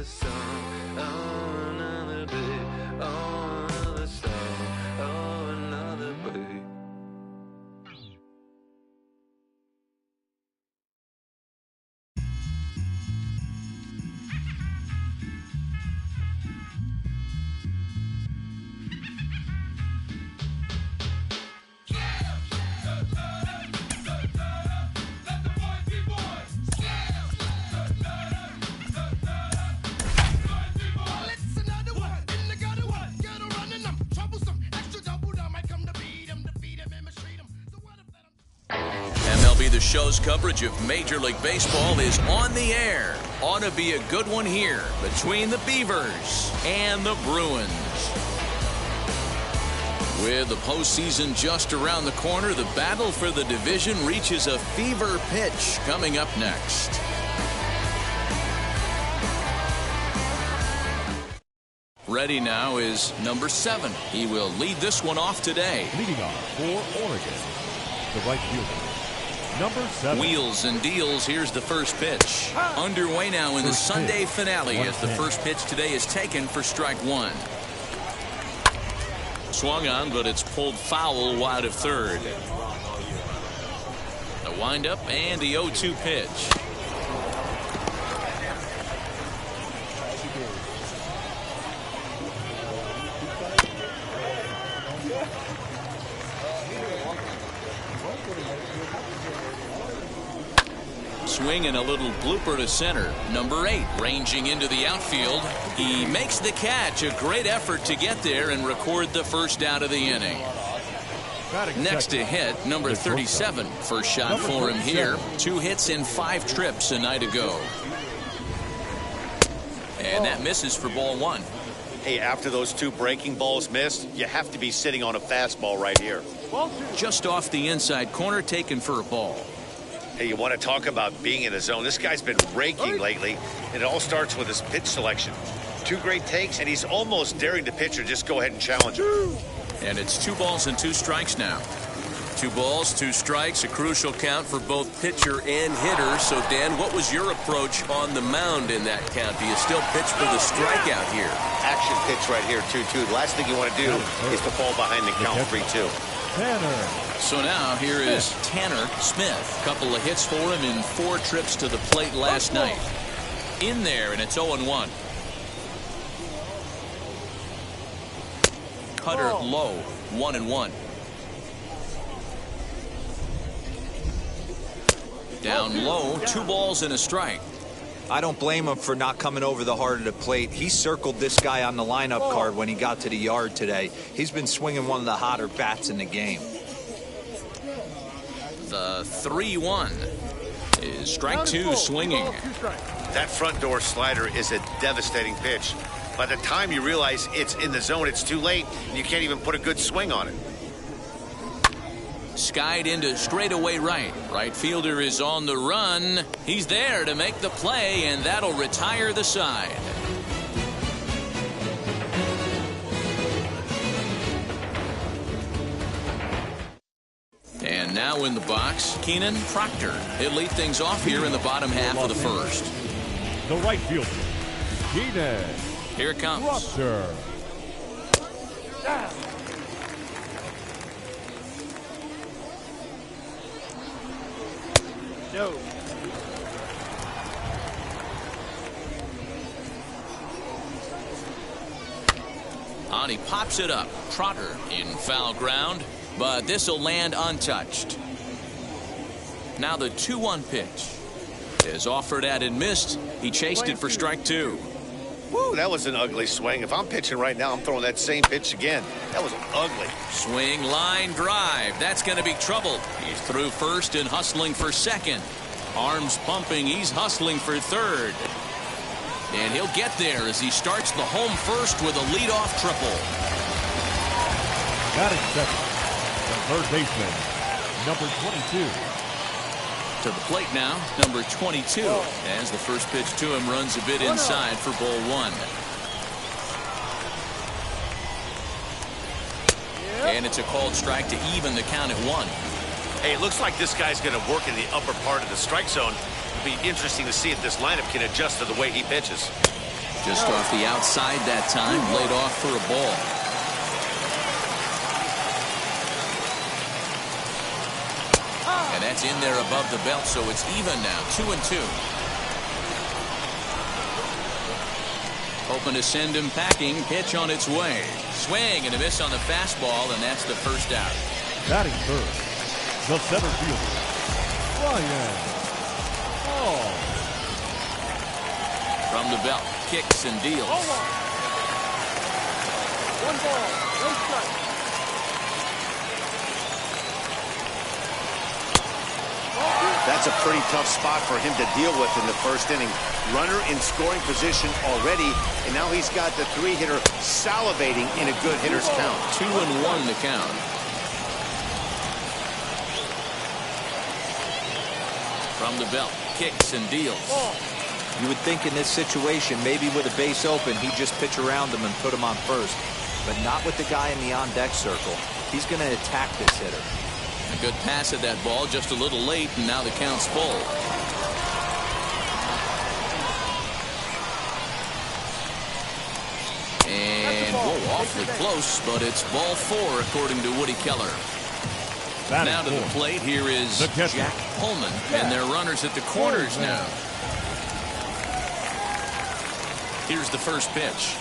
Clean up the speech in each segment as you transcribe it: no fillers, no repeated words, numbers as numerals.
another song, oh, another day, oh, another song, oh, another day. The show's coverage of Major League Baseball is on the air. Ought to be a good one here between the Beavers and the Bruins. With the postseason just around the corner, the battle for the division reaches a fever pitch coming up next. Ready now is number 7. He will lead this one off today. Leading off for Oregon, the right fielder, number 7. Wheels and deals. Here's the first pitch. Underway now in the Sunday finale as the first pitch today is taken for strike 1. Swung on, but it's pulled foul wide of third. The windup and the 0-2 pitch. Swing and a little blooper to center. Number 8 ranging into the outfield. He makes the catch. A great effort to get there and record the first out of the inning. Next to hit, number 37. First shot for him here. 2 hits in 5 trips a night ago. And that misses for ball 1. Hey, after those 2 breaking balls missed, you have to be sitting on a fastball right here. Just off the inside corner, taken for a ball. Hey, you want to talk about being in the zone? This guy's been raking lately, and it all starts with his pitch selection. 2 great takes, and he's almost daring the pitcher just go ahead and challenge him. And it's 2 balls and 2 strikes now. 2 balls, 2 strikes, a crucial count for both pitcher and hitter. So, Dan, what was your approach on the mound in that count? Do you still pitch for the strikeout here? Action pitch right here, 2-2. The last thing you want to do is to fall behind the count, 3-2. Tanner. So now here is Tanner Smith. Couple of hits for him in 4 trips to the plate last night. In there, and it's 0-1. Cutter low, 1-1. Down low, 2 balls and a strike. I don't blame him for not coming over the heart of the plate. He circled this guy on the lineup card when he got to the yard today. He's been swinging one of the hotter bats in the game. The 3-1 is strike 2 swinging. That front door slider is a devastating pitch. By the time you realize it's in the zone, it's too late, and you can't even put a good swing on it. Skied into straightaway right. Right fielder is on the run. He's there to make the play, and that'll retire the side. And now in the box, Keenan Proctor. He'll lead things off here in the bottom half of the first. The right fielder, Keenan. Here it comes. Proctor. No. On he pops it up. Trotter in foul ground, but this will land untouched. Now the 2-1 pitch is offered at and missed. He chased it for strike 2. Woo, that was an ugly swing. If I'm pitching right now, I'm throwing that same pitch again. That was ugly. Swing, line, drive. That's going to be trouble. He's through first and hustling for second. Arms pumping. He's hustling for third. And he'll get there as he starts the home first with a leadoff triple. Got it second. The third baseman, number 22. To the plate now, number 22, as the first pitch to him runs a bit inside for ball 1. And it's a called strike to even the count at 1. Hey, it looks like this guy's going to work in the upper part of the strike zone. It'll be interesting to see if this lineup can adjust to the way he pitches. Just off the outside that time, laid off for a ball. And that's in there above the belt, so it's even now, 2-2. Hoping to send him packing. Pitch on its way. Swing and a miss on the fastball, and that's the first out. Batting first, the center fielder, Ryan Hall. From the belt, kicks and deals. 1 ball, no strike. That's a pretty tough spot for him to deal with in the first inning. Runner in scoring position already, and now he's got the 3-hitter salivating in a good hitter's count. 2-1 the count. From the belt, kicks and deals. You would think in this situation, maybe with a base open, he'd just pitch around him and put him on first. But not with the guy in the on-deck circle. He's going to attack this hitter. A good pass at that ball, just a little late, and now the count's full. And, whoa, awfully close, but it's ball 4, according to Woody Keller. Now to the plate, here is Jack Pullman, and their runners at the corners now. Here's the first pitch.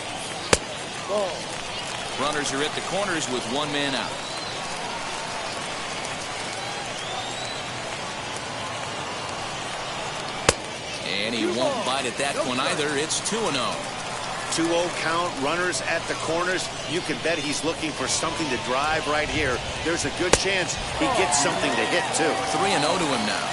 Runners are at the corners with 1 man out. And he won't bite at that one either. It's 2-0. 2-0 count, runners at the corners. You can bet he's looking for something to drive right here. There's a good chance he gets something to hit, too. 3-0 to him now.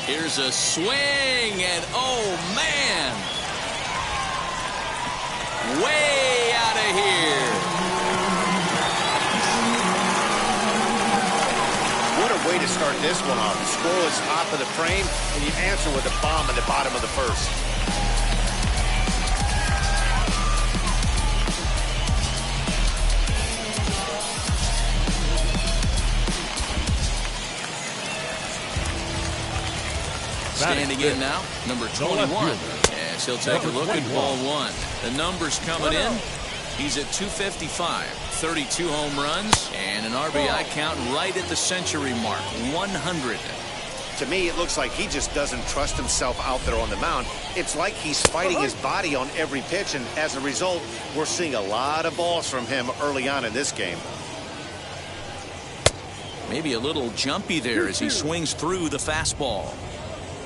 Here's a swing, and oh, man! Way out of here. What a way to start this one off. Scoreless top of the frame, and you answer with a bomb in the bottom of the first. Standing in now, number 21. Yes, he'll take a look at ball 1. The numbers coming in. He's at 255, 32 home runs, and an RBI count right at the century mark, 100. To me, it looks like he just doesn't trust himself out there on the mound. It's like he's fighting his body on every pitch, and as a result, we're seeing a lot of balls from him early on in this game. Maybe a little jumpy there as he swings through the fastball.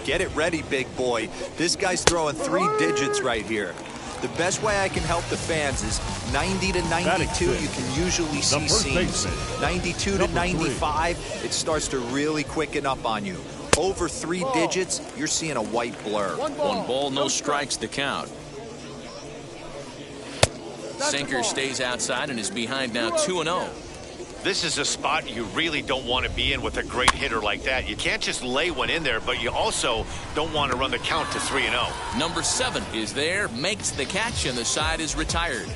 Get it ready, big boy. This guy's throwing 3 digits right here. The best way I can help the fans is 90 to 92, you can usually see seams. 92 to 95, it starts to really quicken up on you. Over 3 digits, you're seeing a white blur. 1 ball, no strikes to count. Sinker stays outside and is behind now 2-0. This is a spot you really don't want to be in with a great hitter like that. You can't just lay one in there, but you also don't want to run the count to 3-0. Number 7 is there, makes the catch, and the side is retired.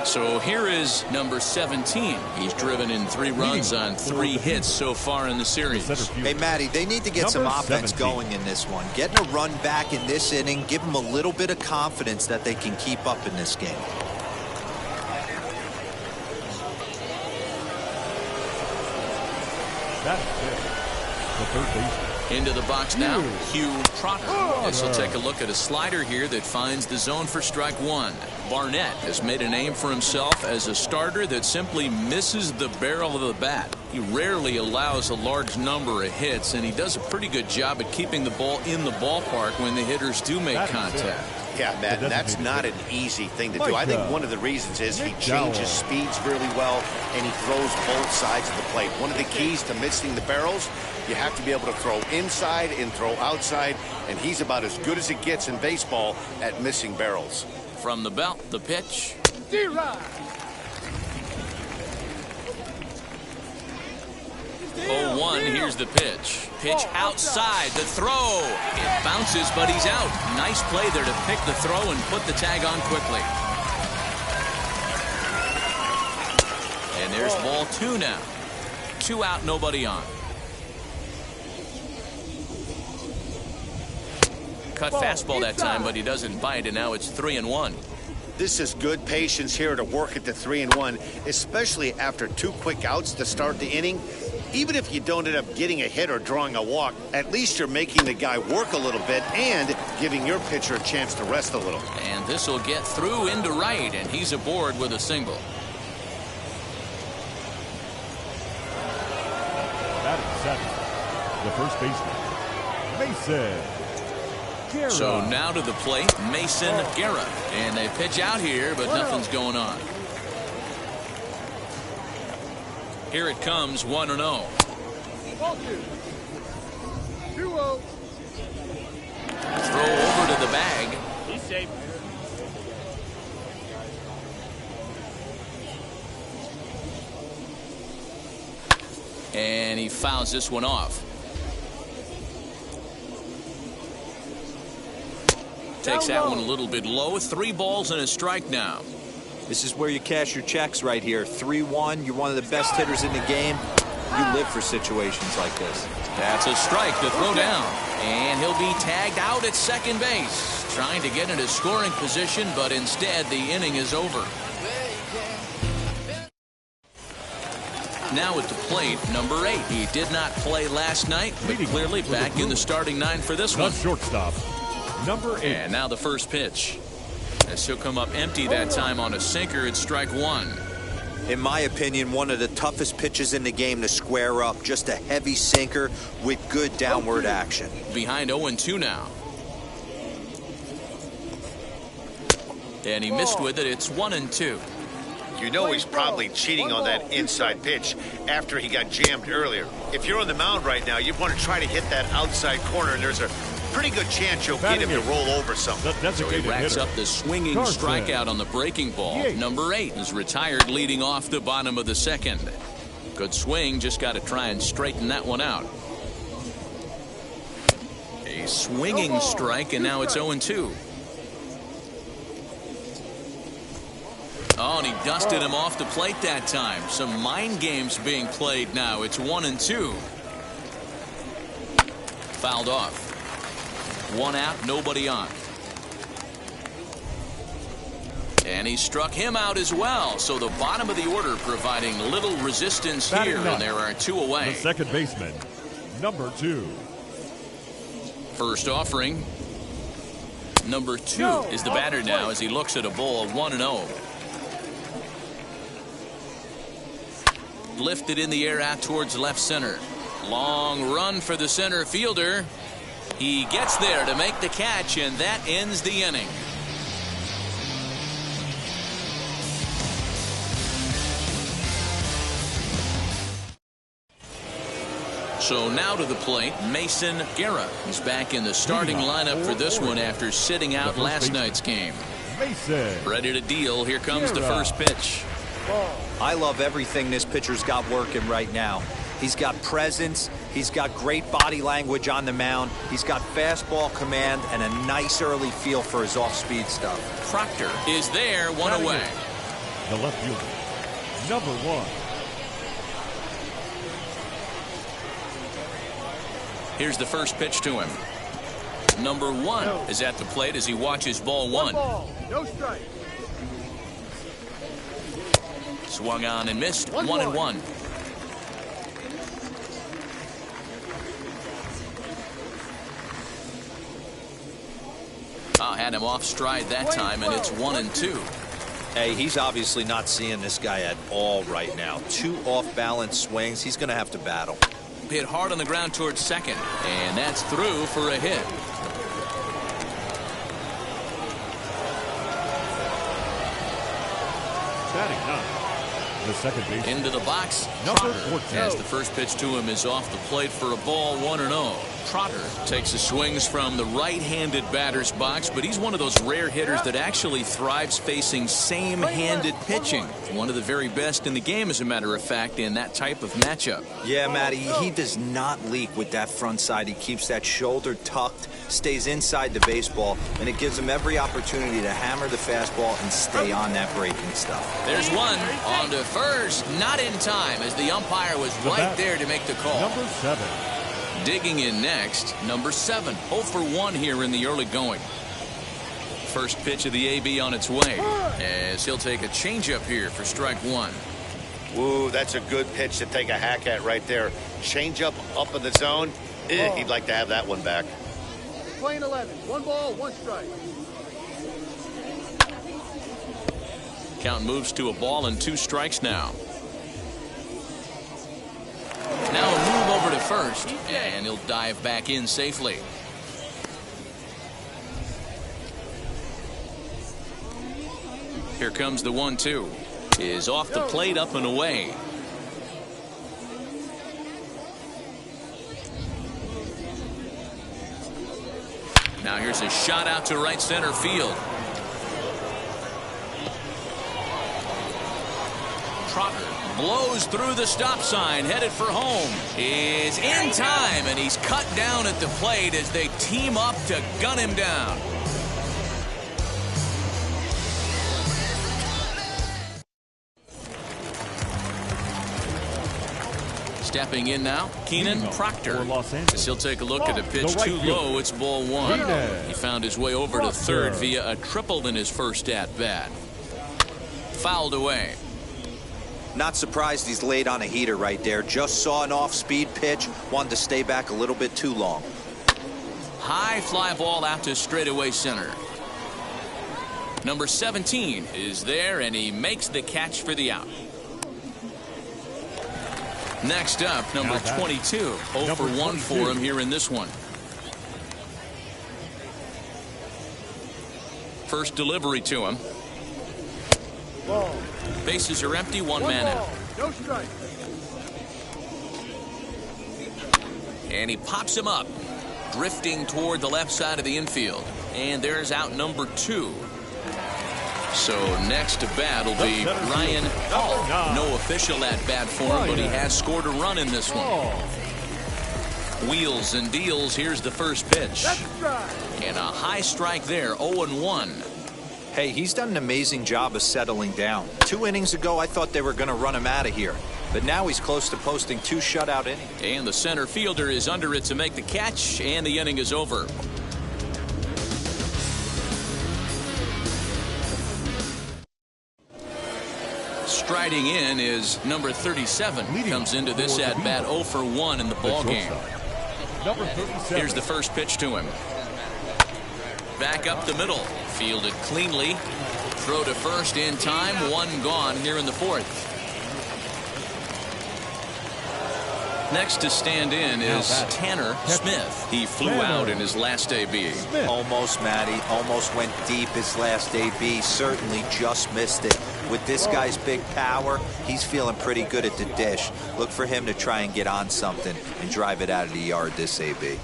So here is number 17. He's driven in 3 runs on 3 hits so far in the series. Hey, Matty, they need to get some offense going in this one. Getting a run back in this inning, give them a little bit of confidence that they can keep up in this game. That's it. The third baseman. Into the box now, Hugh Trotter. This will take a look at a slider here that finds the zone for strike 1. Barnett has made a name for himself as a starter that simply misses the barrel of the bat. He rarely allows a large number of hits, and he does a pretty good job at keeping the ball in the ballpark when the hitters do make contact. Yeah, Matt, that's not an easy thing to do. I think one of the reasons is he changes speeds really well, and he throws both sides of the plate. One of the keys to missing the barrels, you have to be able to throw inside and throw outside, and he's about as good as it gets in baseball at missing barrels. From the belt, the pitch. 0-1, here's the pitch. Pitch outside, the throw. It bounces, but he's out. Nice play there to pick the throw and put the tag on quickly. And there's ball 2 now. 2 out, nobody on. Cut fastball that time, but he doesn't bite, and now it's 3-1. This is good patience here to work at the 3-1, especially after 2 quick outs to start the inning. Even if you don't end up getting a hit or drawing a walk, at least you're making the guy work a little bit and giving your pitcher a chance to rest a little. And this will get through into right, and he's aboard with a single. Batting second, the first baseman, Mason Guerra. So now to the plate, Mason Guerra. And they pitch out here, but nothing's going on. Here it comes, 1-0. 2-0. Throw over to the bag. He's safe. And he fouls this one off. Takes that one a little bit low. 3 balls and a strike now. This is where you cash your checks right here. 3-1. You're one of the best hitters in the game. You live for situations like this. That's a strike to throw down. And he'll be tagged out at second base. Trying to get into scoring position, but instead the inning is over. Now at the plate, number 8. He did not play last night, but clearly back in the starting 9 for this one. The shortstop, number 8. And now the first pitch. As he'll come up empty that time on a sinker, it's strike 1. In my opinion, one of the toughest pitches in the game to square up. Just a heavy sinker with good downward action. Behind 0-2 now. And he missed with it. It's 1-2. You know he's probably cheating on that inside pitch after he got jammed earlier. If you're on the mound right now, you want to try to hit that outside corner, and there's a pretty good chance you'll get him to roll over something. So he racks up the swinging strikeout on the breaking ball. Number 8 is retired, leading off the bottom of the second. Good swing, just got to try and straighten that one out. A swinging strike, and now it's 0-2. Oh, and he dusted him off the plate that time. Some mind games being played now. It's 1-2. Fouled off. 1 out, nobody on. And he struck him out as well. So the bottom of the order providing little resistance here, and there are 2 away. The second baseman, number 2. First offering. Number 2 is the batter now as he looks at a ball of 1-0. Lifted in the air out towards left center. Long run for the center fielder. He gets there to make the catch, and that ends the inning. So now to the plate, Mason Guerra. He's back in the starting lineup for this one after sitting out last night's game. Mason. Ready to deal. Here comes the first pitch. I love everything this pitcher's got working right now. He's got presence. He's got great body language on the mound. He's got fastball command and a nice early feel for his off-speed stuff. Proctor is there, 1 away. The left fielder, number 1. Here's the first pitch to him. Number 1 is at the plate as he watches ball 1. No strike. Swung on and missed. 1-1. Had him off stride that time, and it's 1-2. Hey, he's obviously not seeing this guy at all right now. 2 off-balance swings. He's going to have to battle. Hit hard on the ground towards second, and that's through for a hit. Batting 9. The second baseman. Into the box. Number 14. As the first pitch to him is off the plate for a ball, 1-0. Trotter takes the swings from the right-handed batter's box, but he's one of those rare hitters that actually thrives facing same-handed pitching. One of the very best in the game, as a matter of fact, in that type of matchup. Yeah, Matty, he does not leak with that front side. He keeps that shoulder tucked, stays inside the baseball, and it gives him every opportunity to hammer the fastball and stay on that breaking stuff. There's one on to first, not in time, as the umpire was right there to make the call. Number 7. Digging in next, number 7. 0 for 1 here in the early going. First pitch of the AB on its way, as he'll take a changeup here for strike 1. Ooh, that's a good pitch to take a hack at right there. Changeup up in the zone. He'd like to have that one back. Playing 11. 1 ball, 1 strike. Count moves to a ball and 2 strikes now. Now a move over to first, and he'll dive back in safely. Here comes the 1-2. Is off the plate, up and away. Now here's a shot out to right center field. Trotter blows through the stop sign, headed for home. Is in time, and he's cut down at the plate as they team up to gun him down. Stepping in now, Keenan Proctor. As he'll take a look at a pitch too low, it's ball 1. He found his way over to third via a triple in his first at-bat. Fouled away. Not surprised he's laid on a heater right there. Just saw an off-speed pitch. Wanted to stay back a little bit too long. High fly ball out to straightaway center. Number 17 is there, and he makes the catch for the out. Next up, number 22. 0 for 1 for him here in this one. First delivery to him. Ball. Bases are empty, 1 man out. No strike. And he pops him up, drifting toward the left side of the infield. And there's out number 2. So next to bat will be Ryan Hall. No official at bat for him, but he has scored a run in this one. Wheels and deals. Here's the first pitch. And a high strike there, 0-1. Hey, he's done an amazing job of settling down. 2 innings ago, I thought they were going to run him out of here. But now he's close to posting 2 shutout innings. And the center fielder is under it to make the catch, and the inning is over. Striding in is number 37. Comes into this at bat 0 for 1 in the ball game. Here's the first pitch to him. Back up the middle. Fielded cleanly. Throw to first in time. 1 gone here in the 4th. Next to stand in is Tanner Smith. He flew out in his last AB. Almost, Matty. Almost went deep his last AB. Certainly just missed it. With this guy's big power, he's feeling pretty good at the dish. Look for him to try and get on something and drive it out of the yard this AB.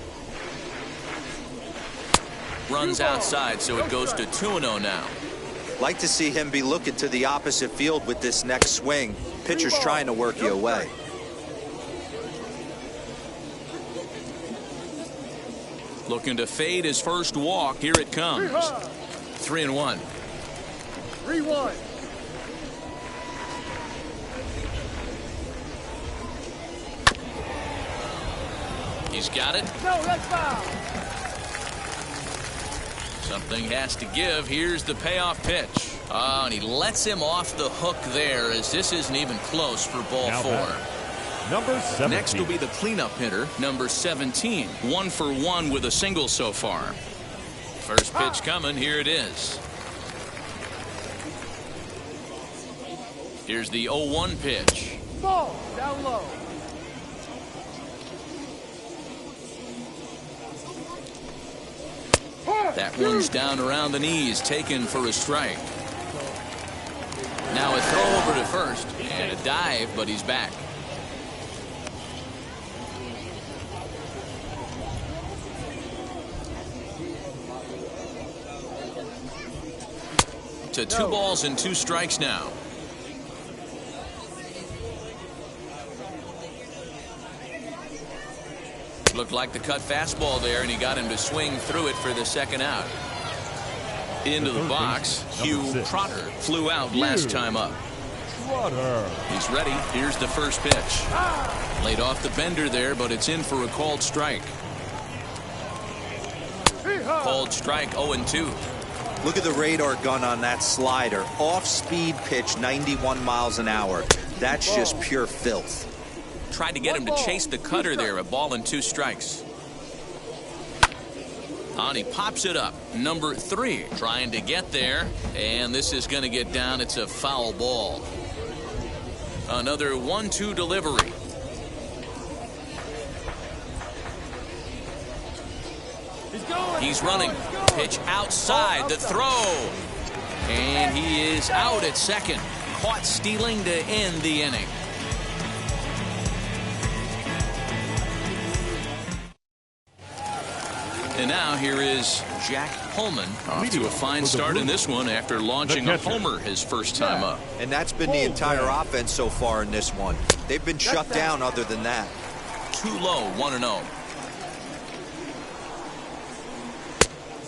Runs outside, so it goes to 2-0 now. Like to see him be looking to the opposite field with this next swing. Pitcher's trying to work you away. Looking to fade his first walk. Here it comes. 3-1. 3-1. He's got it. No, that's foul. Something has to give. Here's the payoff pitch. Oh, and he lets him off the hook there, as this isn't even close for ball 4. Number 17. Next will be the cleanup hitter, number 17. 1 for 1 with a single so far. First pitch coming. Here it is. Here's the 0-1 pitch. Ball down low. That one's down around the knees, taken for a strike. Now a throw over to first, and a dive, but he's back. to 2 balls and 2 strikes now. Looked like the cut fastball there, and he got him to swing through it for the second out. Into the box, Hugh Trotter flew out last time up. He's ready. Here's the first pitch. Laid off the bender there, but it's in for a called strike. Called strike 0-2. Look at the radar gun on that slider. Off-speed pitch, 91 miles an hour. That's just pure filth. Tried to get him to chase the cutter there. A ball and 2 strikes. And he pops it up. Number 3 trying to get there. And this is going to get down. It's a foul ball. Another 1-2 delivery. He's running. Pitch outside the throw. And he is out at second. Caught stealing to end the inning. And now here is Jack Holman off to a fine start in this one after launching a homer his first time up. And that's been the entire offense so far in this one. They've been shut down other than that. Too low, 1-0.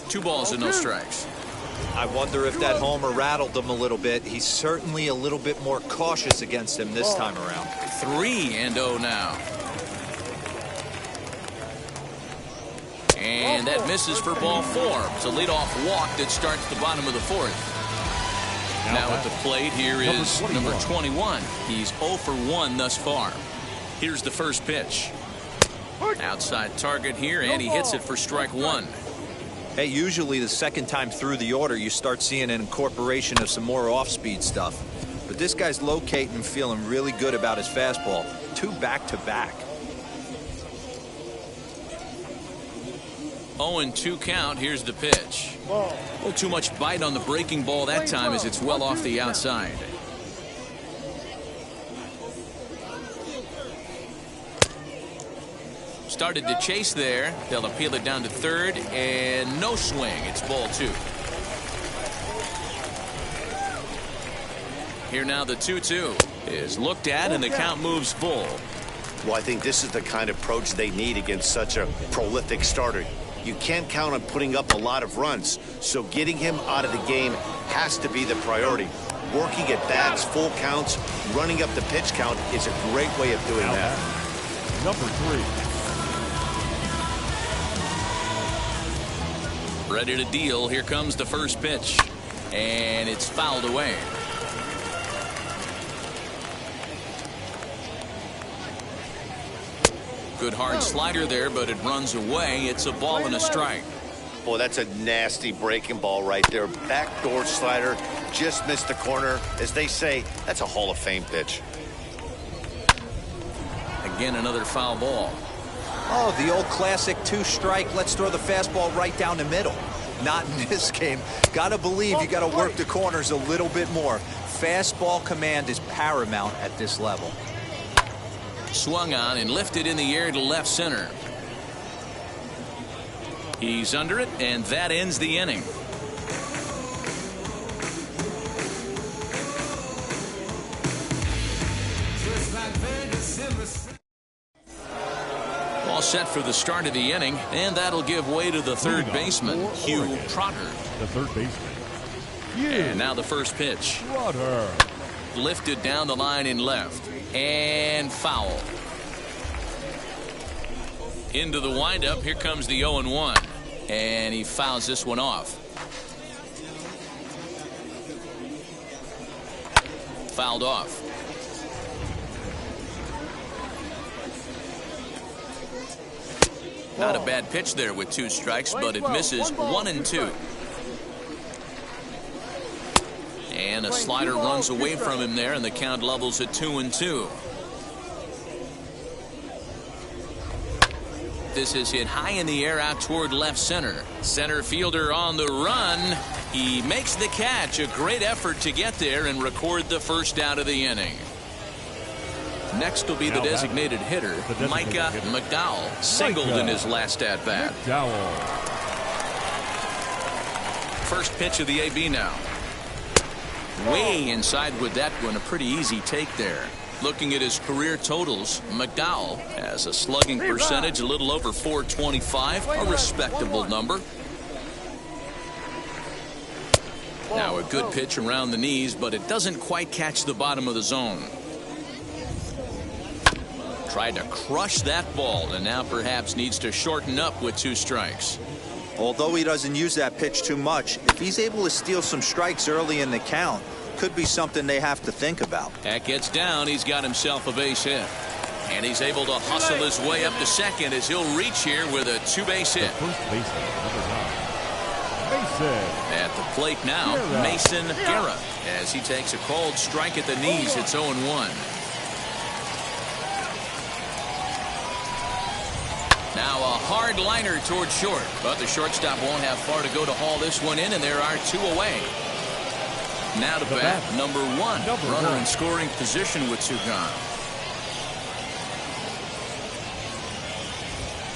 2 balls and no strikes. I wonder if that homer rattled him a little bit. He's certainly a little bit more cautious against him this time around. 3-0 now. And that misses for ball 4. It's a leadoff walk that starts the bottom of the 4th. Now at the plate, here is number 21. He's 0 for 1 thus far. Here's the first pitch. Outside target here, and he hits it for strike 1. Hey, usually the second time through the order, you start seeing an incorporation of some more off-speed stuff. But this guy's locating and feeling really good about his fastball. 2 back-to-back. 0-2 count. Here's the pitch. A little too much bite on the breaking ball that time as it's well off the outside. Started to chase there. They'll appeal it down to third, and no swing. It's ball 2. Here now the 2-2 is looked at, and the count moves full. Well, I think this is the kind of approach they need against such a prolific starter. You can't count on putting up a lot of runs, so getting him out of the game has to be the priority. Working at bats, full counts, running up the pitch count is a great way of doing that. Number 3. Ready to deal. Here comes the first pitch, and it's fouled away. Good hard slider there, but it runs away. It's a ball and a strike. Boy, that's a nasty breaking ball right there. Backdoor slider, just missed the corner. As they say, that's a Hall of Fame pitch. Again, another foul ball. Oh, the old classic 2-strike. Let's throw the fastball right down the middle. Not in this game. Gotta believe you gotta work the corners a little bit more. Fastball command is paramount at this level. Swung on and lifted in the air to left center. He's under it, and that ends the inning. All set for the start of the inning, and that'll give way to the third baseman, Hugh Trotter. The third baseman. And now the first pitch. Trotter. Lifted down the line in left. And foul. Into the windup. Here comes the 0-1. And he fouls this one off. Fouled off. Not a bad pitch there with 2 strikes, but it misses 1-2. And a slider runs away from him there, and the count levels at 2-2. This is hit high in the air out toward left center. Center fielder on the run. He makes the catch. A great effort to get there and record the first out of the inning. Next will be the designated hitter, Micah McDowell. Singled in his last at-bat. McDowell. First pitch of the AB now. Way inside with that one. A pretty easy take there. Looking at his career totals, McDowell has a slugging percentage a little over .425, a respectable number. Now a good pitch around the knees, but it doesn't quite catch the bottom of the zone. Tried to crush that ball, and now perhaps needs to shorten up with 2 strikes. Although he doesn't use that pitch too much, if he's able to steal some strikes early in the count, could be something they have to think about. That gets down. He's got himself a base hit. And he's able to hustle his way up to second as he'll reach here with a 2-base hit. First baseman, number 9, Mason. At the plate now, Mason Guerra, as he takes a cold strike at the knees. It's 0-1. Now a hard liner towards short, but the shortstop won't have far to go to haul this one in, and there are 2 away. Now to bat, number 1. Runner in scoring position with 2 gone.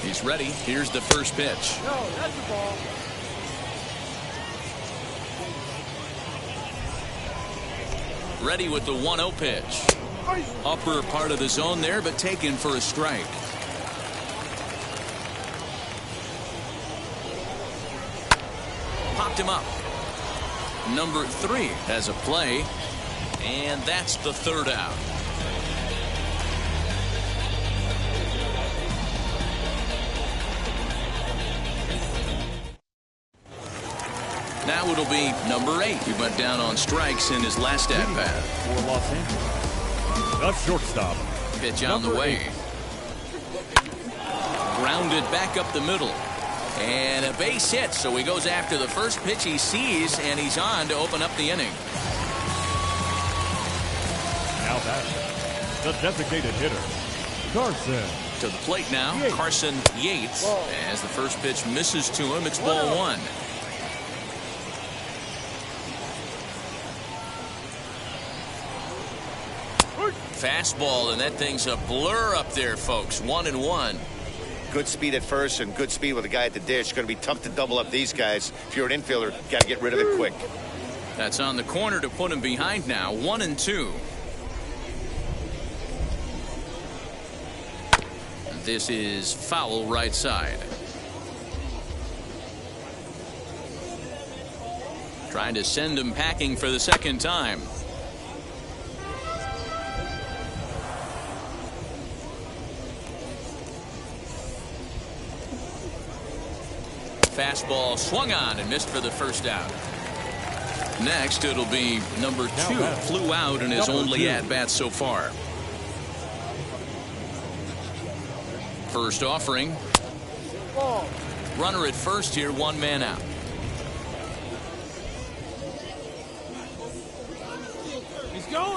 He's ready. Here's the first pitch. No, that's the ball. Ready with the 1-0 pitch. Upper part of the zone there, but taken for a strike. Popped him up. Number 3 has a play, and that's the 3rd out. Now it'll be number 8. He went down on strikes in his last at-bat. For Los Angeles, the shortstop. Pitch on the way. Grounded back up the middle. And a base hit, so he goes after the first pitch he sees, and he's on to open up the inning. Now that the designated hitter, Carson. To the plate now, Carson Yates. As the first pitch misses to him, it's ball 1. Fastball, and that thing's a blur up there, folks. 1-1. Good speed at first and good speed with a guy at the dish. Going to be tough to double up these guys. If you're an infielder, got to get rid of it quick. That's on the corner to put him behind now. 1-2. This is foul right side. Trying to send him packing for the second time. Fastball swung on and missed for the first out. Next, it'll be number 2. Flew out in his only at-bat so far. First offering. Runner at first here, 1 man out.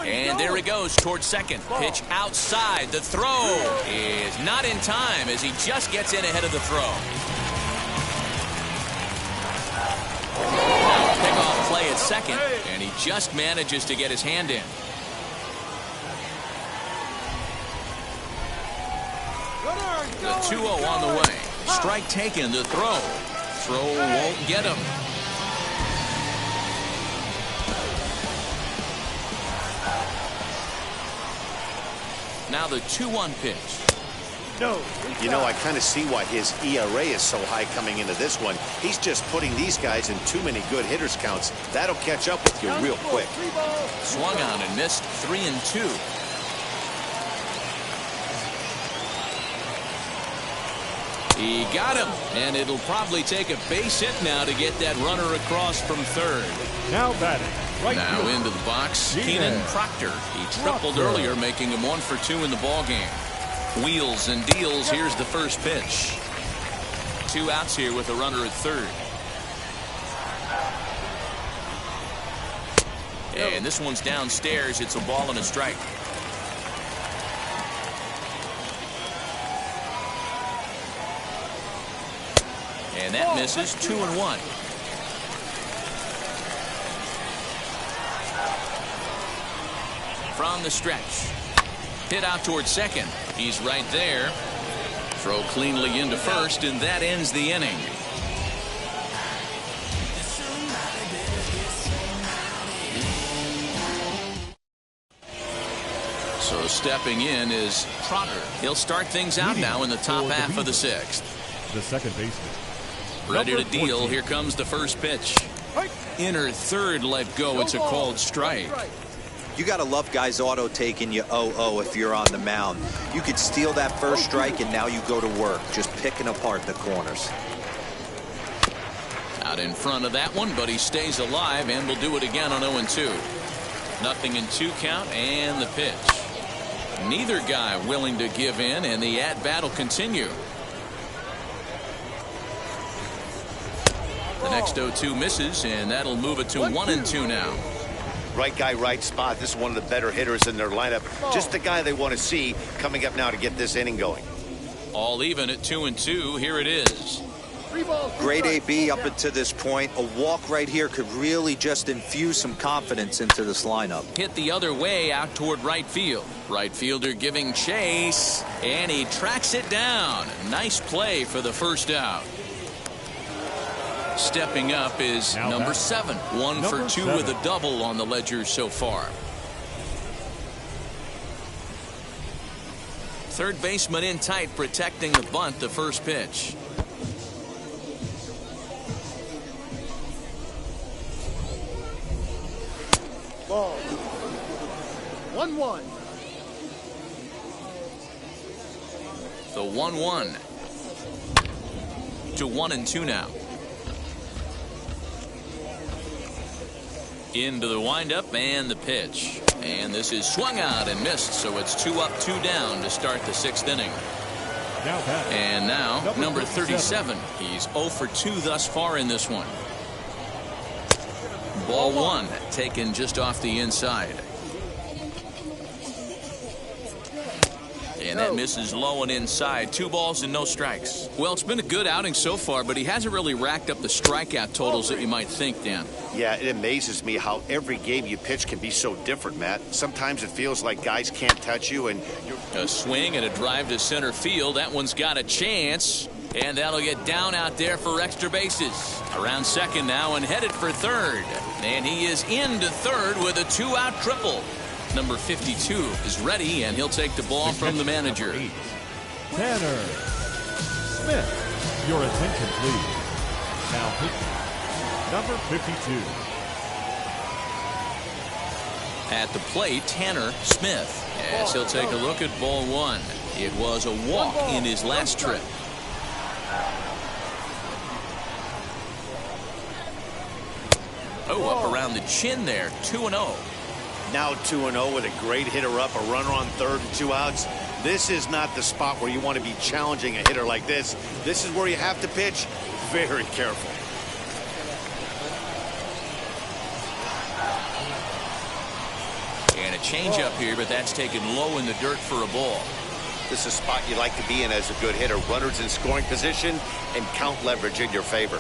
And there he goes towards second. Pitch outside. The throw is not in time as he just gets in ahead of the throw. Pickoff play at second, and he just manages to get his hand in. The 2-0 on the way. Strike taken. The throw. Throw won't get him. Now the 2-1 pitch. No. You know, I kind of see why his ERA is so high coming into this one. He's just putting these guys in too many good hitters counts. That'll catch up with you real quick. Swung on and missed. 3-2. He got him, and it'll probably take a base hit now to get that runner across from third. Now batting. Right now field. into the box, Keenan Proctor. He tripled earlier, making him 1 for 2 in the ball game. Wheels and deals. Here's the first pitch. 2 outs here with a runner at third. And this one's downstairs. It's a ball and a strike. And that misses. 2-1. From the stretch. Hit out towards second. He's right there. Throw cleanly into first, and that ends the inning. So stepping in is Trotter. He'll start things out now in the top half of the sixth. The second baseman. Ready to deal. Here comes the first pitch. Inner third let go. It's a called strike. You got to love guys auto taking you 0-0 if you're on the mound. You could steal that first strike and now you go to work just picking apart the corners. Out in front of that one, but he stays alive and will do it again on 0-2. Nothing in 2 count and the pitch. Neither guy willing to give in, and the at-bat will continue. The next 0-2 misses, and that'll move it to 1-2 now. Right guy, right spot. This is one of the better hitters in their lineup. Just the guy they want to see coming up now to get this inning going. All even at 2-2. Here it is. Great AB up until this point. A walk right here could really just infuse some confidence into this lineup. Hit the other way out toward right field. Right fielder giving chase, and he tracks it down. Nice play for the first out. Stepping up is number 7. 1 for 2 with a double on the ledger so far. Third baseman in tight, protecting the bunt. The first pitch. Ball. 1-1. The 1-1 to 1-2 now. Into the windup and the pitch, and this is swung out and missed, so it's 2 up 2 down to start the 6th inning. And now number 37. He's 0 for 2 thus far in this one. Ball 1 taken just off the inside. And that misses low and inside. 2 balls and no strikes. Well, it's been a good outing so far, but he hasn't really racked up the strikeout totals that you might think, Dan. Yeah, it amazes me how every game you pitch can be so different, Matt. Sometimes it feels like guys can't touch you, and a swing and a drive to center field. That one's got a chance, and that'll get down out there for extra bases. Around second now and headed for third. And he is into third with a 2-out triple. Number 52 is ready, and he'll take the ball from the manager. Tanner Smith. Your attention, please. Now pitching. Number 52. At the plate, Tanner Smith. As he'll take a look at ball 1. It was a walk in his last trip. Oh, up around the chin there. 2-0. now 2-0 with a great hitter up, a runner on third and 2 outs. This is not the spot where you want to be challenging a hitter like this. This is where you have to pitch very careful. And a changeup here, but that's taken low in the dirt for a ball. This is a spot you like to be in as a good hitter. Runners in scoring position and count leverage in your favor.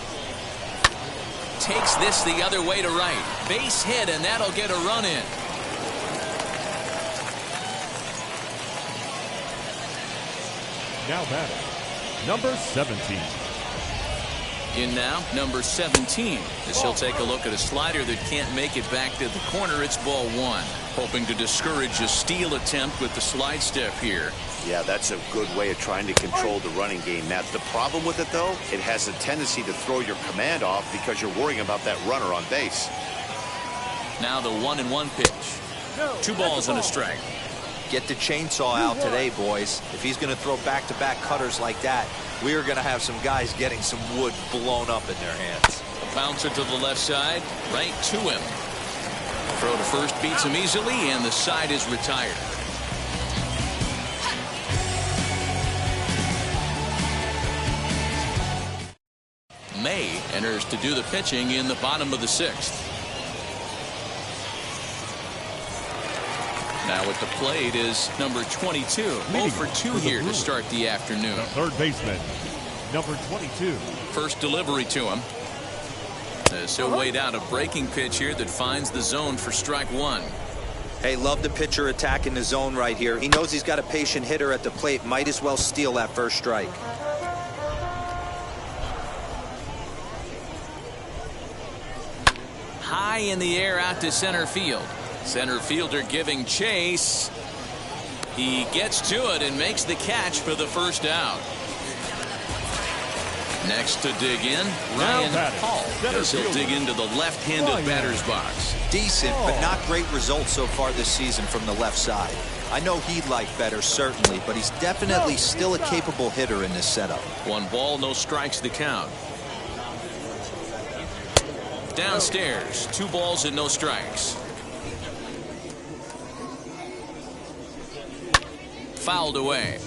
Takes this the other way to right. Base hit, and that'll get a run in. Now batting, number 17. In now, number 17. As he'll take a look at a slider that can't make it back to the corner. It's ball one. Hoping to discourage a steal attempt with the slide step here. Yeah, that's a good way of trying to control the running game. Now, the problem with it, though, it has a tendency to throw your command off because you're worrying about that runner on base. Now the 1-1 pitch. 2 balls and a strike. Get the chainsaw out today, boys. If he's going to throw back-to-back cutters like that, we are going to have some guys getting some wood blown up in their hands. A bouncer to the left side, right to him. Throw to first beats him easily, and the side is retired. May enters to do the pitching in the bottom of the 6th. Now at the plate is number 22. 0 for 2 here to start the afternoon. The third baseman, number 22. First delivery to him. As he'll wait out a breaking pitch here that finds the zone for strike one. Hey, love the pitcher attacking the zone right here. He knows he's got a patient hitter at the plate. Might as well steal that first strike. High in the air out to center field. Center fielder giving chase. He gets to it and makes the catch for the first out. Next to dig in, Ryan Hall, as he'll dig into the left-handed batter's box. Decent, but not great results so far this season from the left side. I know he'd like better, certainly, but he's definitely still a capable hitter in this setup. 1 ball, no strikes the count. Downstairs, 2 balls and no strikes. Fouled away.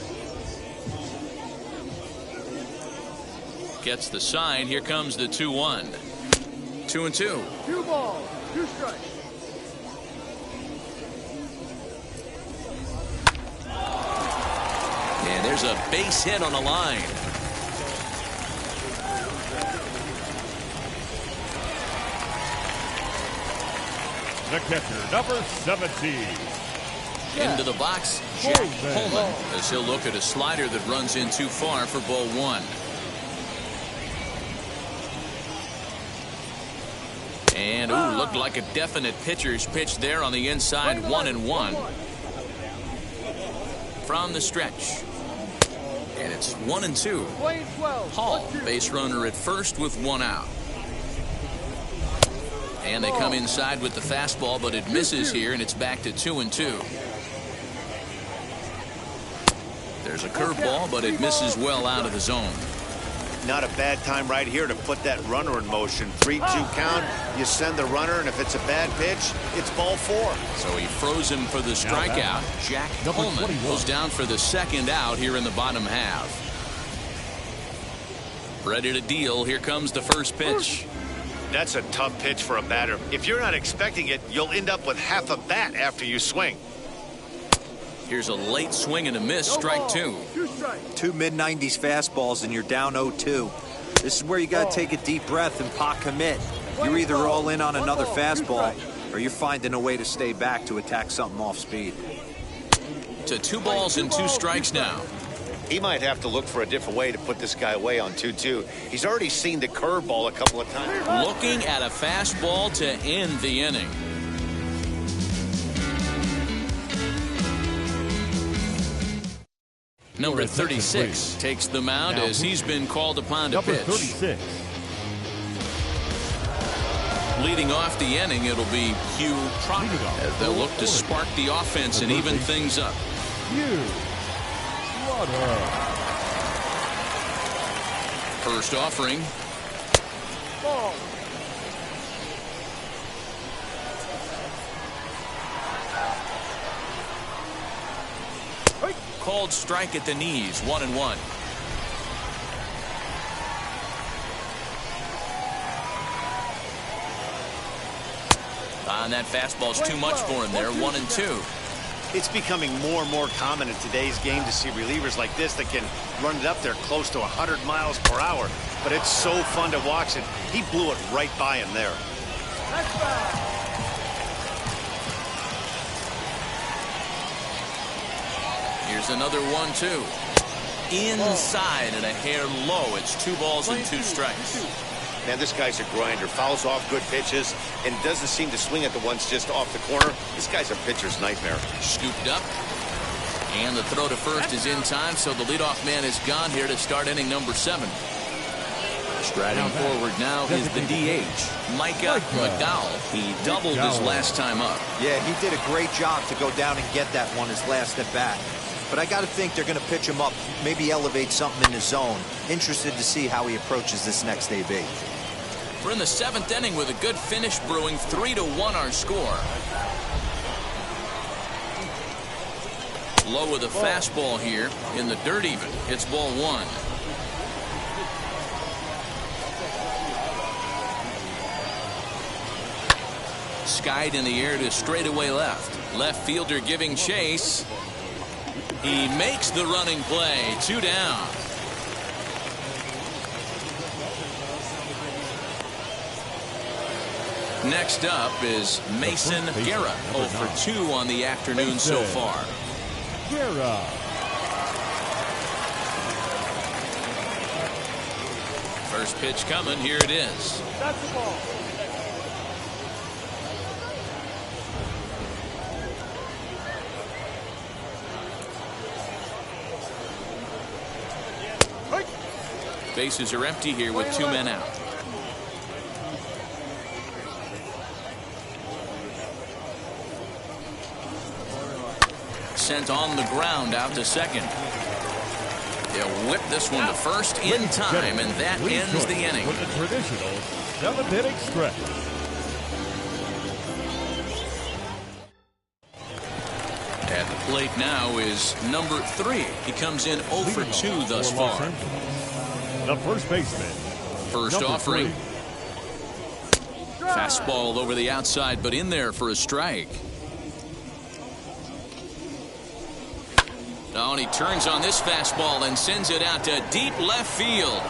Gets the sign. Here comes the 2-1. 2-2. 2 balls, 2 strikes. And there's a base hit on the line. The catcher, number 17. Into the box, Jack Coleman, as he'll look at a slider that runs in too far for ball 1. And looked like a definite pitcher's pitch there on the inside. 1-1 from the stretch. And it's 1-2. Hall, base runner at first with 1 out. And they come inside with the fastball, but it misses here, and it's back to 2-2. There's a curveball, but it misses well out of the zone. Not a bad time right here to put that runner in motion. 3-2 count. You send the runner, and if it's a bad pitch, it's ball 4. So he froze him for the strikeout. Jack Coleman goes down for the second out here in the bottom half. Ready to deal. Here comes the first pitch. That's a tough pitch for a batter. If you're not expecting it, you'll end up with half a bat after you swing. Here's a late swing and a miss. Strike 2. 2 mid-90s fastballs and you're down 0-2. This is where you got to take a deep breath and pot commit. You're either all in on another fastball or you're finding a way to stay back to attack something off speed. To 2 balls and 2 strikes now. He might have to look for a different way to put this guy away on 2-2. He's already seen the curveball a couple of times. Looking at a fastball to end the inning. Number 36 takes the mound as he's been called upon to pitch. 36. Leading off the inning, it'll be Hugh Trotter as they'll look to spark the offense and even things up. First offering. Ball. Called strike at the knees. 1-1. And that fastball's too much for him there. 1-2. It's becoming more and more common in today's game to see relievers like this that can run it up there close to 100 miles per hour. But it's so fun to watch it. He blew it right by him there. Here's another 1-2. Inside and a hair low. It's 2 balls and 2 strikes. Man, this guy's a grinder. Fouls off good pitches and doesn't seem to swing at the ones just off the corner. This guy's a pitcher's nightmare. Scooped up. And the throw to first is in time, so the leadoff man is gone here to start inning number 7. Striding forward now is the DH, Micah McDowell. He doubled his last time up. Yeah, he did a great job to go down and get that one his last at bat. But I got to think they're going to pitch him up, maybe elevate something in his zone. Interested to see how he approaches this next AB. We're in the 7th inning with a good finish brewing. 3-1 our score. Low with a fastball here in the dirt even. It's ball 1. Skied in the air to straightaway left. Left fielder giving chase. He makes the running play. 2 down. Next up is Mason Guerra. 0 for 2 on the afternoon so far. Guerra. First pitch coming. Here it is. That's the ball. Bases are empty here with 2 men out. Sent on the ground out to second. They'll whip this one to first in time, and that ends the inning. With the traditional 7th-inning stretch. At the plate now is number 3. He comes in 0 for 2 thus far. The first baseman. First offering. Fastball over the outside, but in there for a strike. Oh, and he turns on this fastball and sends it out to deep left field.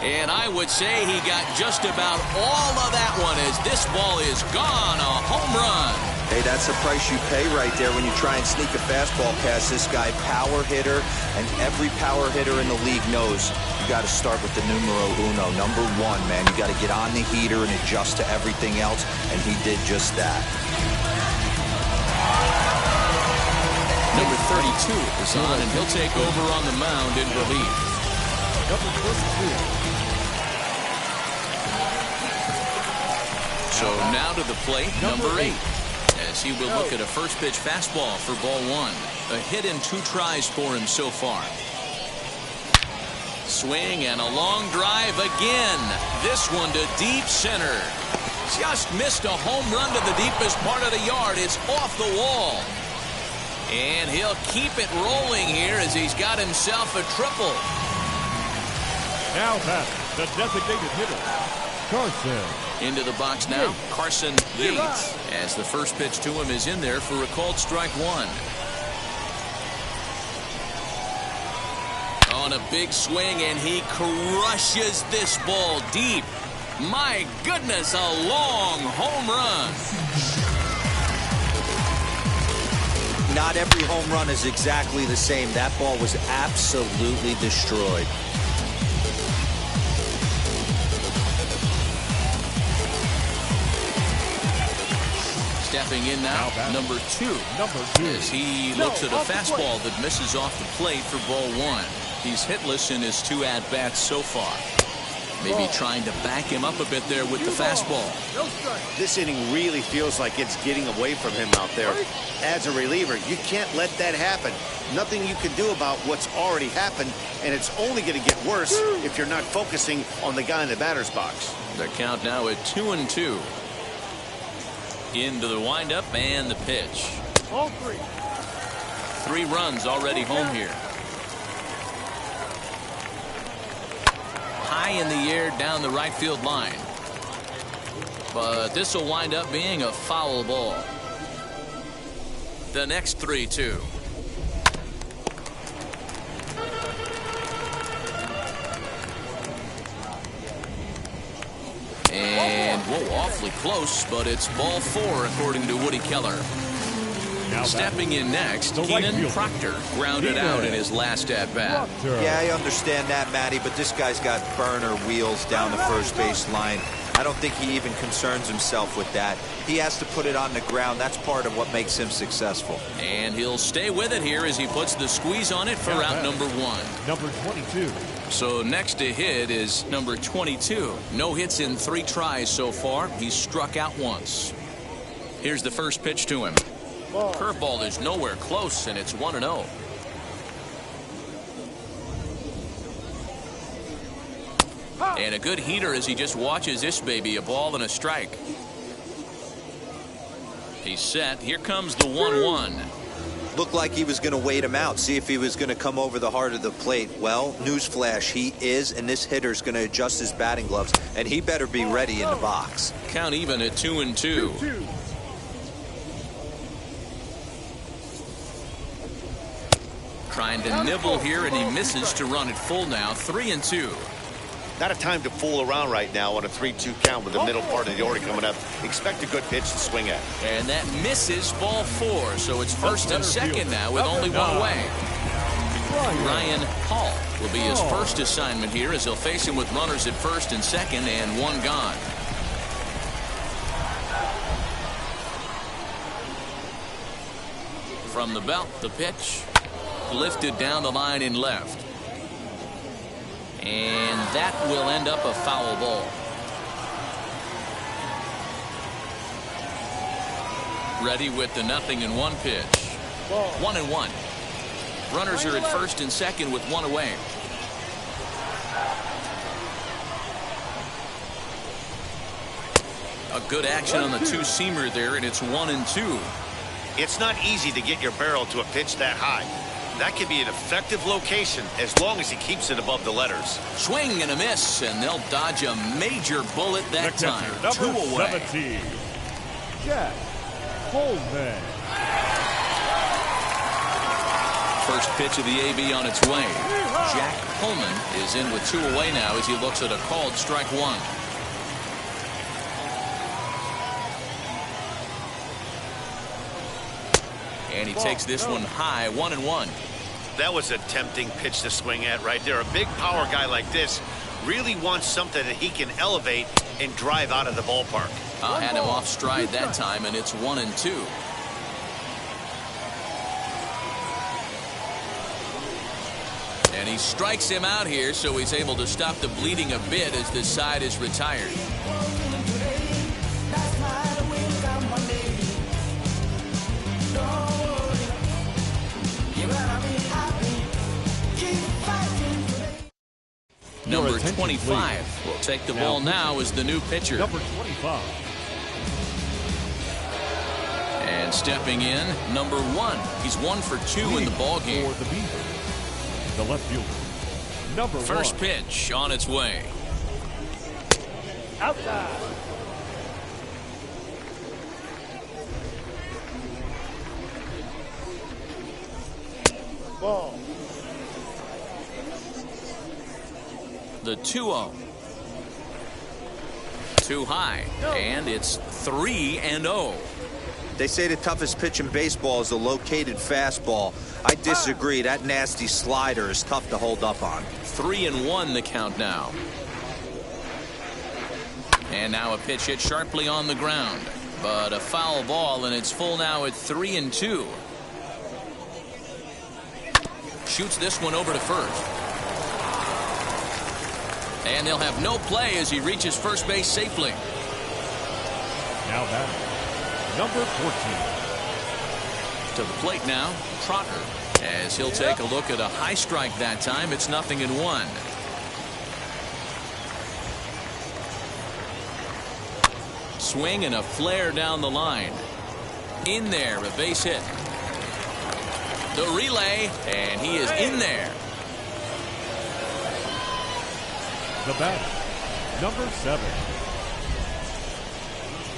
And I would say he got just about all of that one as this ball is gone. A home run. Hey, that's the price you pay right there when you try and sneak a fastball past this guy. Power hitter, and every power hitter in the league knows you got to start with the numero uno, number 1, man. You got to get on the heater and adjust to everything else, and he did just that. Number 32 is on, and he'll take over on the mound in relief. Number 22. So now to the plate, number 8. As he will look at a first pitch fastball for ball 1. A hit and 2 tries for him so far. Swing and a long drive again. This one to deep center. Just missed a home run to the deepest part of the yard. It's off the wall. And he'll keep it rolling here as he's got himself a triple. Now back, the designated hitter, Carson. Into the box now, Carson leads as the first pitch to him is in there for a called strike 1. On a big swing, and he crushes this ball deep. My goodness, a long home run. Not every home run is exactly the same. That ball was absolutely destroyed. Stepping in now, number 2. As he looks at a fastball that misses off the plate for ball 1. He's hitless in his 2 at-bats so far. Maybe trying to back him up a bit there with the fastball. This inning really feels like it's getting away from him out there. As a reliever, you can't let that happen. Nothing you can do about what's already happened, and it's only going to get worse if you're not focusing on the guy in the batter's box. The count now at 2-2. Into the windup and the pitch. All 3 runs already home here. High in the air down the right field line. But this will wind up being a foul ball. The next 3-2. And whoa, awfully close, but it's ball 4 according to Woody Keller. Stepping in next, Keenan Proctor grounded out in his last at-bat. Yeah, I understand that, Matty, but this guy's got burner wheels down the first base line. I don't think he even concerns himself with that. He has to put it on the ground. That's part of what makes him successful. And he'll stay with it here as he puts the squeeze on it for out number 1. Number 22. So next to hit is number 22. No hits in 3 tries so far. He's struck out once. Here's the first pitch to him. Curveball is nowhere close, and it's 1-0. And a good heater as he just watches this baby, a ball and a strike. He's set. Here comes the 1-1. Looked like he was going to wait him out, see if he was going to come over the heart of the plate. Well, newsflash, he is, and this hitter's going to adjust his batting gloves, and he better be ready in the box. Count even at 2-2. Trying to nibble here, and he misses to run it full now. 3-2. Not a time to fool around right now on a 3-2 count with the middle part of the order coming up. Expect a good pitch to swing at. And that misses ball 4, so it's first and second now with only one away. Ryan Hall will be his first assignment here as he'll face him with runners at first and second and 1 gone. From the belt, the pitch lifted down the line in left. And that will end up a foul ball. Ready with the 0-1 pitch. 1-1. Runners are at first and second with one away. A good action on the two-seamer there, and it's 1-2. It's not easy to get your barrel to a pitch that high. That could be an effective location as long as he keeps it above the letters. Swing and a miss, and they'll dodge a major bullet that time. Two away. 17, Jack Coleman. First pitch of the AB on its way. Jack Coleman is in with two away now as he looks at a called strike one. And he takes this one high, 1-1. That was a tempting pitch to swing at right there. A big power guy like this really wants something that he can elevate and drive out of the ballpark. Had him off stride that time, and it's 1-2. And he strikes him out here, so he's able to stop the bleeding a bit as this side is retired. Number 25 will take the ball now as the new pitcher. Number 25. And stepping in, number 1. He's 1 for 2 in the ball game. For the Beavers, the left fielder, number 1. First pitch on its way. Outside. Ball. The 2-0. Too high, and it's 3-0. They say the toughest pitch in baseball is a located fastball. I disagree. That nasty slider is tough to hold up on. 3-1 the count now. And now a pitch hit sharply on the ground, but a foul ball, and it's full now at 3-2. Shoots this one over to first. And they'll have no play as he reaches first base safely. Now batting, number 14. To the plate now, Trotter, as he'll take a look at a high strike that time. It's 0-1. Swing and a flare down the line. In there, a base hit. The relay, and he is in there. The batter, number 7.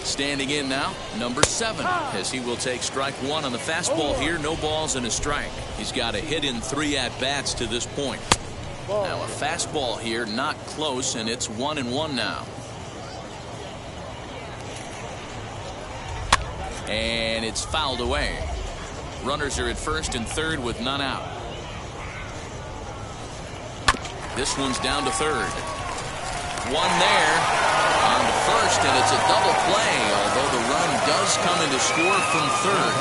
Standing in now, number 7, as he will take strike one on the fastball here. No balls and a strike. He's got a hit in 3 at-bats to this point. Now a fastball here, not close, and it's 1-1 now. And it's fouled away. Runners are at first and third with none out. This one's down to third. One there on the first, and it's a double play, although the run does come in to score from third.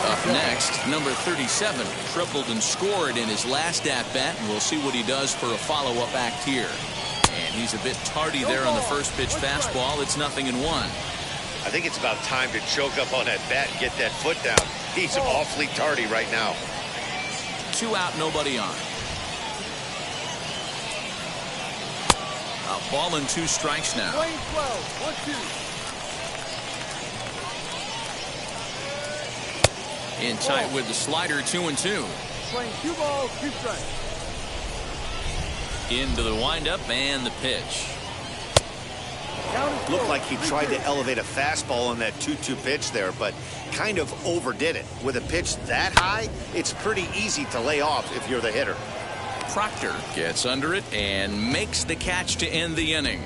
Up next, number 37 tripled and scored in his last at-bat, and we'll see what he does for a follow-up act here. And he's a bit tardy there on the first pitch fastball. It's 0-1. I think it's about time to choke up on that bat and get that foot down. He's awfully tardy right now. 2 out, nobody on. A ball and 2 strikes now. 12, 1-2. In tight with the slider, 2-2. Playing 2 balls, 2 strikes. Into the windup and the pitch. Looked like he tried to elevate a fastball on that 2-2 pitch there, but kind of overdid it. With a pitch that high, it's pretty easy to lay off if you're the hitter. Proctor gets under it and makes the catch to end the inning.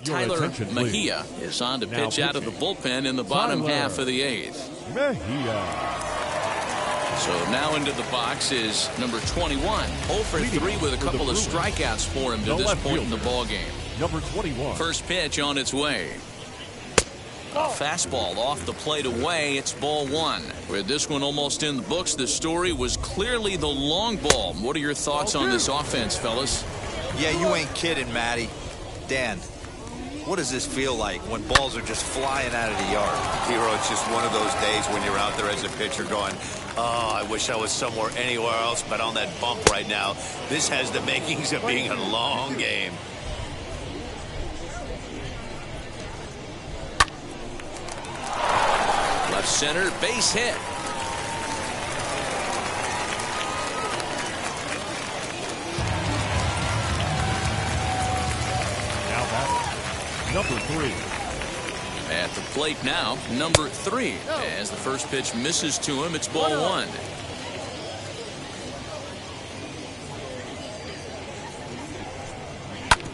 Tyler Mejia is on to pitch out of the bullpen in the bottom half of the 8th. Mejia. So now into the box is number 21. 0 for 3 with a couple of strikeouts for him to this point in the ball game. Number 21. First pitch on its way. A fastball off the plate away. It's ball one. With this one almost in the books, the story was clearly the long ball. What are your thoughts on this offense, fellas? Yeah, you ain't kidding, Matty. Dan, what does this feel like when balls are just flying out of the yard? Hero, it's just one of those days when you're out there as a pitcher going, oh, I wish I was somewhere anywhere else but on that bump right now. This has the makings of being a long game. Left center, base hit. Now batting, number 3. At the plate now, number 3. As the first pitch misses to him, it's ball one.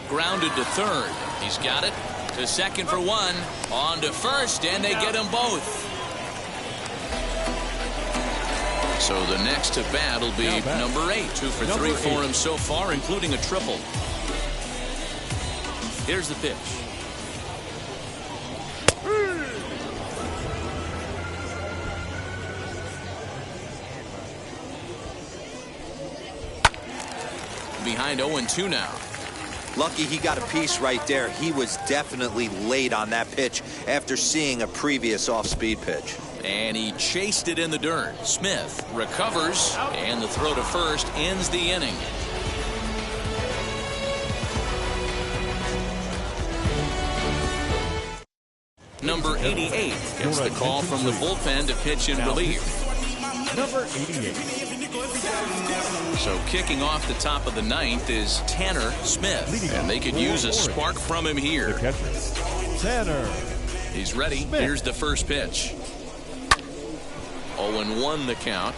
Grounded to third. He's got it. To second for one. On to first, and they get them both. So the next to bat will be number 8. 2 for 3 for him so far, including a triple. Here's the pitch. Behind 0-2 now. Lucky he got a piece right there. He was definitely late on that pitch after seeing a previous off-speed pitch. And he chased it in the dirt. Smith recovers, and the throw to first ends the inning. Number 88 gets the call from the bullpen to pitch in relief. Number 88. So kicking off the top of the ninth is Tanner Smith, and they could use a spark from him here. The catcher, Tanner. He's ready. Smith. Here's the first pitch. 0-1 the count.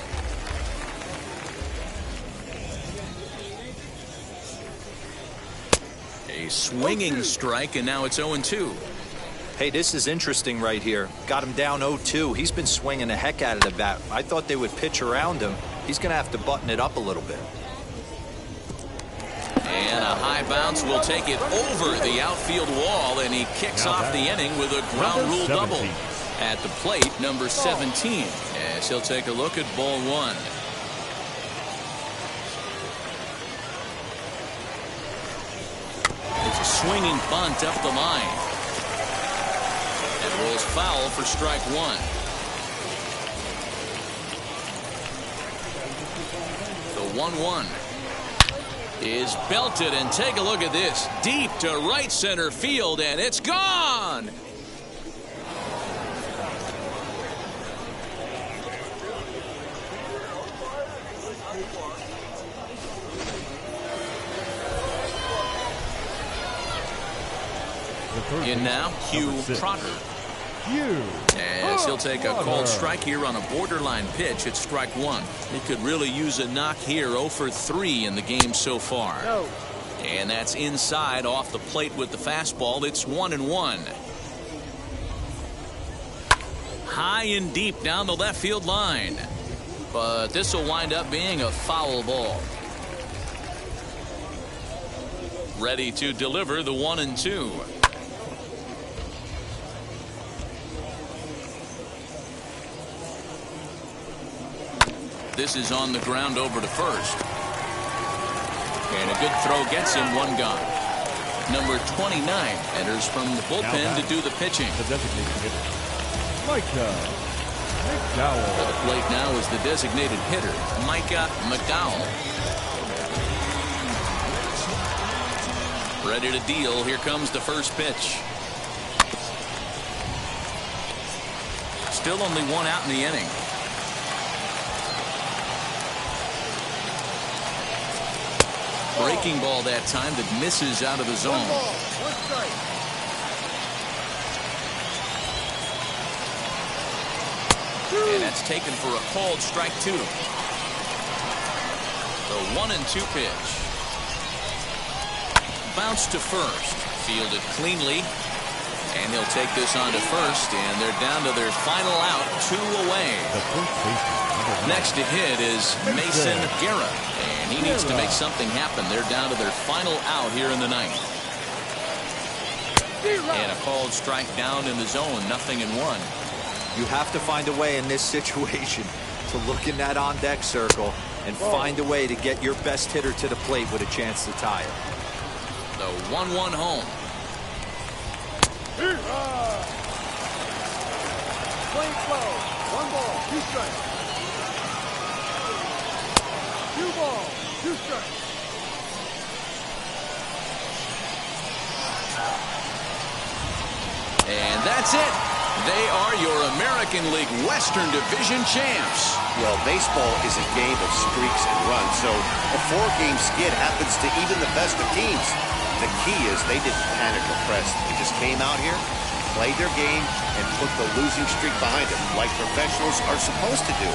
A swinging strike, and now it's 0-2. Hey, this is interesting right here. Got him down 0-2. He's been swinging the heck out of the bat. I thought they would pitch around him. He's going to have to button it up a little bit. And a high bounce will take it over the outfield wall, and he kicks off the inning with a ground rule double. At the plate, number 17, as he'll take a look at ball one. It's a swinging bunt up the line. And rolls foul for strike one. The 1-1 is belted, and take a look at this. Deep to right center field, and it's gone. In now, Hugh Trotter. As he'll take a called strike here on a borderline pitch at strike one. He could really use a knock here. 0 for 3 in the game so far. And that's inside off the plate with the fastball. It's 1-1. High and deep down the left field line. But this will wind up being a foul ball. Ready to deliver the 1-2. This is on the ground over to first. And a good throw gets him, one gone. Number 29 enters from the bullpen to do the pitching. The designated hitter, Micah McDowell. At the plate now is the designated hitter, Micah McDowell. Ready to deal. Here comes the first pitch. Still only one out in the inning. Breaking ball that time that misses out of the zone. And that's taken for a called strike two. The 1-2 pitch. Bounce to first. Fielded cleanly. And he'll take this on to first. And they're down to their final out. 2 away. Next to hit is Mason Guerra. And he needs to make something happen. They're down to their final out here in the ninth. And a called strike down in the zone, 0-1. You have to find a way in this situation to look in that on-deck circle and find a way to get your best hitter to the plate with a chance to tie it. The 1-1 home. Playing slow. 1 ball, 2 strikes. 2 balls, 2 strikes. And that's it. They are your American League Western Division champs. Well, baseball is a game of streaks and runs, so a 4-game skid happens to even the best of teams. The key is they didn't panic or press. They just came out here, played their game, and put the losing streak behind them, like professionals are supposed to do.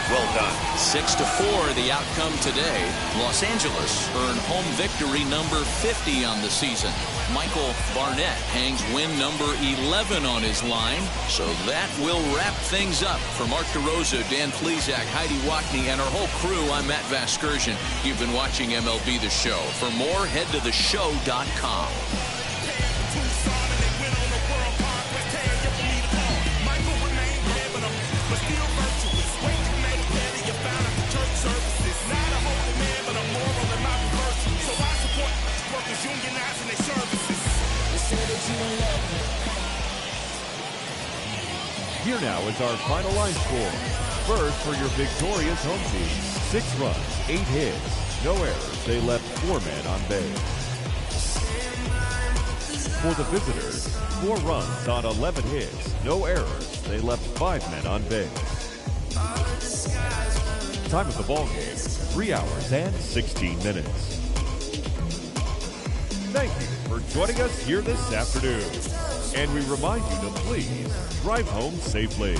Well done. 6-4 the outcome today. Los Angeles earned home victory number 50 on the season. Michael Barnett hangs win number 11 on his line. So that will wrap things up. For Mark DeRosa, Dan Plesac, Heidi Wackney, and our whole crew, I'm Matt Vasgersian. You've been watching MLB The Show. For more, head to theshow.com. Here now is our final line score. First for your victorious home team, 6 runs, 8 hits, no errors. They left 4 men on base. For the visitors, 4 runs on 11 hits, no errors. They left 5 men on base. Time of the ball game, 3 hours and 16 minutes. Thank you for joining us here this afternoon. And we remind you to please drive home safely.